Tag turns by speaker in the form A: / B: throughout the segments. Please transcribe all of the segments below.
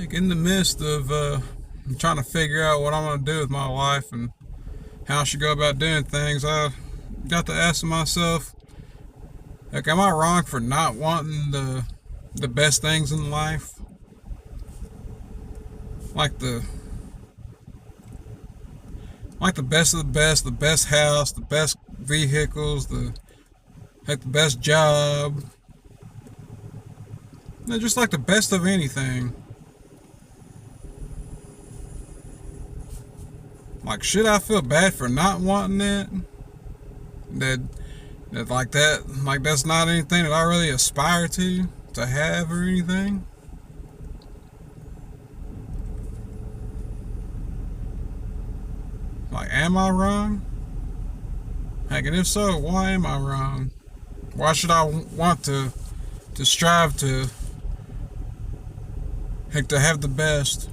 A: Like in the midst of trying to figure out what I'm going to do with my life and how I should go about doing things, I got to asking myself, like, am I wrong for not wanting the best things in life? Like the best of the best house, the best vehicles, the best job, just like the best of anything. Like, should I feel bad for not wanting it? That like that's not anything that I really aspire to have or anything? Like, am I wrong? Heck, and if so, why am I wrong? Why should I want to strive to have the best?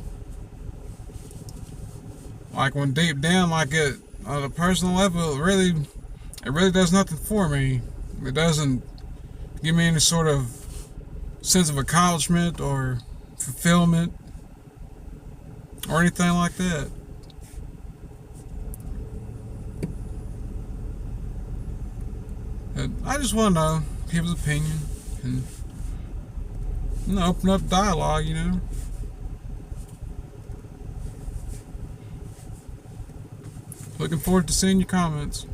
A: Like, when deep down, like, it on a personal level, it really does nothing for me. It doesn't give me any sort of sense of accomplishment or fulfillment or anything like that. I just want to know people's opinion and open up dialogue. Looking forward to seeing your comments.